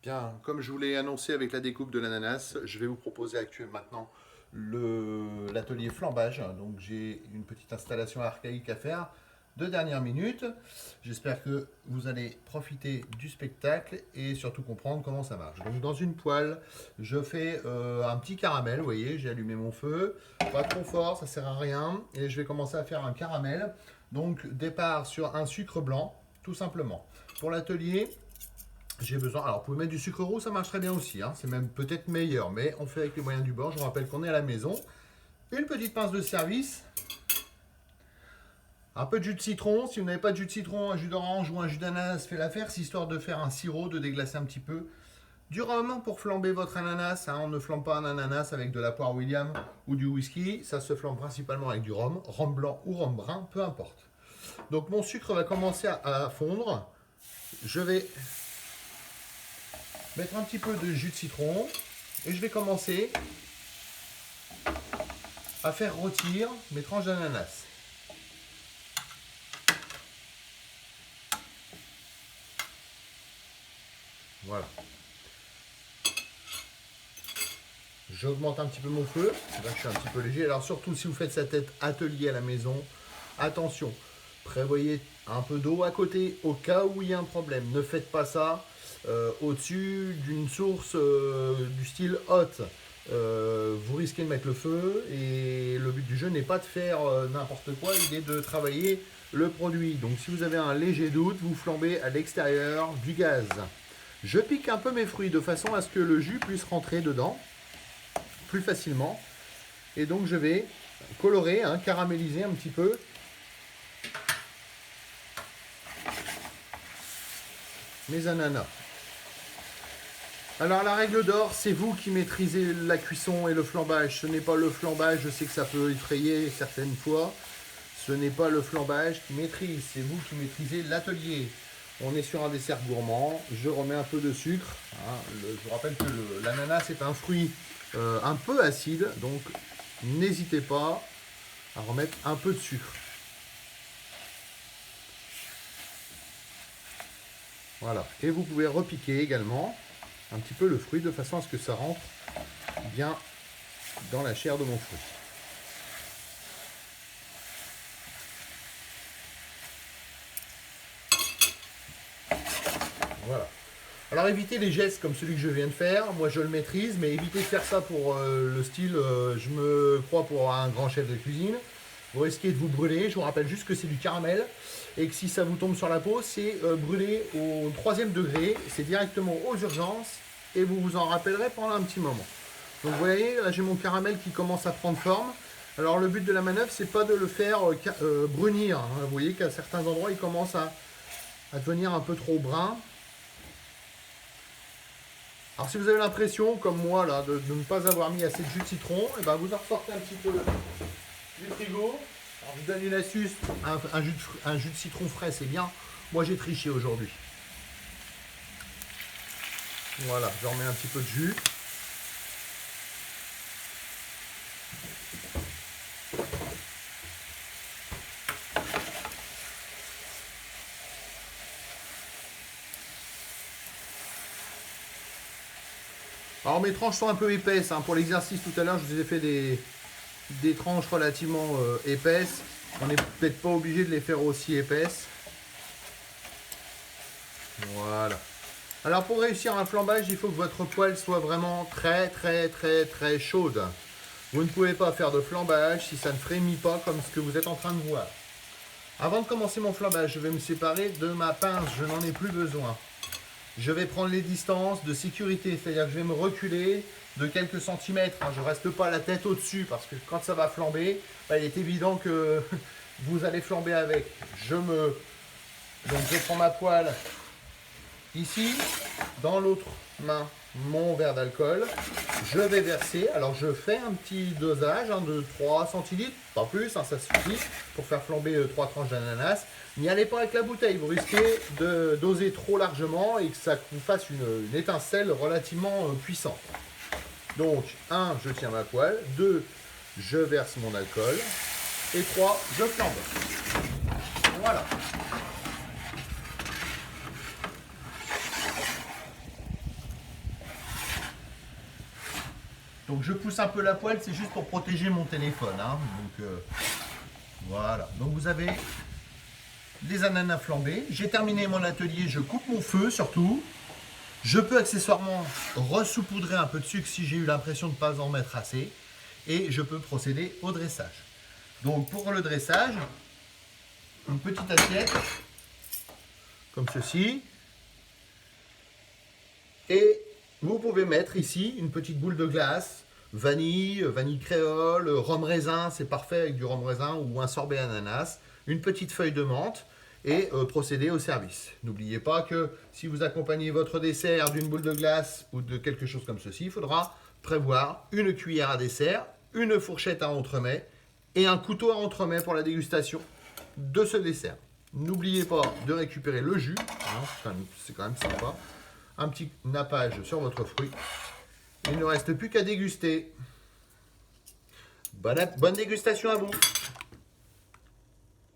Bien, comme je vous l'ai annoncé avec la découpe de l'ananas, je vais vous proposer actuellement maintenant l'atelier flambage. Donc j'ai une petite installation archaïque à faire de dernière minute. J'espère que vous allez profiter du spectacle et surtout comprendre comment ça marche. Donc dans une poêle, je fais un petit caramel, vous voyez, j'ai allumé mon feu, pas trop fort, ça sert à rien. Et je vais commencer à faire un caramel. Donc départ sur un sucre blanc, tout simplement. Pour l'atelier, j'ai besoin. Alors, vous pouvez mettre du sucre roux, ça marche très bien aussi, hein. C'est même peut-être meilleur, mais on fait avec les moyens du bord. Je vous rappelle qu'on est à la maison. Une petite pince de service. Un peu de jus de citron. Si vous n'avez pas de jus de citron, un jus d'orange ou un jus d'ananas fait l'affaire, c'est histoire de faire un sirop, de déglacer un petit peu. Du rhum pour flamber votre ananas, hein. On ne flambe pas un ananas avec de la poire William ou du whisky. Ça se flambe principalement avec du rhum, rhum blanc ou rhum brun, peu importe. Donc, mon sucre va commencer à fondre. Je vais mettre un petit peu de jus de citron et je vais commencer à faire rôtir mes tranches d'ananas. Voilà. J'augmente un petit peu mon feu. Là, je suis un petit peu léger. Alors surtout si vous faites sa tête atelier à la maison, attention, prévoyez un peu d'eau à côté au cas où il y a un problème. Ne faites pas ça au-dessus d'une source du style haute. Vous risquez de mettre le feu et le but du jeu n'est pas de faire n'importe quoi, il est de travailler le produit. Donc si vous avez un léger doute, vous flambez à l'extérieur du gaz. Je pique un peu mes fruits de façon à ce que le jus puisse rentrer dedans plus facilement. Et donc je vais colorer, hein, caraméliser un petit peu mes ananas. Alors la règle d'or, c'est vous qui maîtrisez la cuisson et le flambage. Ce n'est pas le flambage, je sais que ça peut effrayer certaines fois. Ce n'est pas le flambage qui maîtrise, c'est vous qui maîtrisez l'atelier. On est sur un dessert gourmand, je remets un peu de sucre. Hein. Je vous rappelle que l'ananas est un fruit un peu acide, donc n'hésitez pas à remettre un peu de sucre. Voilà, et vous pouvez repiquer également un petit peu le fruit de façon à ce que ça rentre bien dans la chair de mon fruit. Voilà. Alors évitez les gestes comme celui que je viens de faire, moi je le maîtrise, mais évitez de faire ça pour le style je me crois pour un grand chef de cuisine. Vous risquez de vous brûler, je vous rappelle juste que c'est du caramel et que si ça vous tombe sur la peau, c'est brûlé au 3e degré, c'est directement aux urgences et vous vous en rappellerez pendant un petit moment. Donc vous voyez, là j'ai mon caramel qui commence à prendre forme. Alors le but de la manœuvre, c'est pas de le faire brunir, hein. Vous voyez qu'à certains endroits, il commence à devenir un peu trop brun. Alors si vous avez l'impression, comme moi, là, de ne pas avoir mis assez de jus de citron, et ben vous en ressortez un petit peu du frigo. Alors je vous donne une astuce, un jus de citron frais, c'est bien. Moi j'ai triché aujourd'hui. Voilà, je remets un petit peu de jus. Alors mes tranches sont un peu épaisses, hein. Pour l'exercice tout à l'heure, je vous ai fait des tranches relativement épaisses. On n'est peut-être pas obligé de les faire aussi épaisses. Voilà. Alors pour réussir un flambage, il faut que votre poêle soit vraiment très très très très chaude. Vous ne pouvez pas faire de flambage si ça ne frémit pas comme ce que vous êtes en train de voir. Avant de commencer mon flambage, je vais me séparer de ma pince, je n'en ai plus besoin. Je vais prendre les distances de sécurité, c'est-à-dire que je vais me reculer de quelques centimètres. Je ne reste pas la tête au-dessus parce que quand ça va flamber, il est évident que vous allez flamber avec. Donc je prends ma poêle ici, dans l'autre main, mon verre d'alcool. Je vais verser, alors je fais un petit dosage de 3 centilitres, pas plus, ça suffit pour faire flamber 3 tranches d'ananas. N'y allez pas avec la bouteille, vous risquez de doser trop largement et que ça vous fasse une étincelle relativement puissante. Donc 1, je tiens ma poêle, 2, je verse mon alcool et 3, je flambe. Voilà. « Donc je pousse un peu la poêle, c'est juste pour protéger mon téléphone. Hein. Donc voilà. Donc vous avez des ananas flambés. J'ai terminé mon atelier, je coupe mon feu surtout. Je peux accessoirement ressaupoudrer un peu de sucre si j'ai eu l'impression de ne pas en mettre assez. Et je peux procéder au dressage. Donc pour le dressage, une petite assiette comme ceci. Et vous pouvez mettre ici une petite boule de glace, vanille, vanille créole, rhum raisin, c'est parfait avec du rhum raisin ou un sorbet ananas, une petite feuille de menthe et procéder au service. N'oubliez pas que si vous accompagnez votre dessert d'une boule de glace ou de quelque chose comme ceci, il faudra prévoir une cuillère à dessert, une fourchette à entremets et un couteau à entremets pour la dégustation de ce dessert. N'oubliez pas de récupérer le jus, hein, c'est quand même sympa. Un petit nappage sur votre fruit. Il ne reste plus qu'à déguster. Bonne dégustation à vous.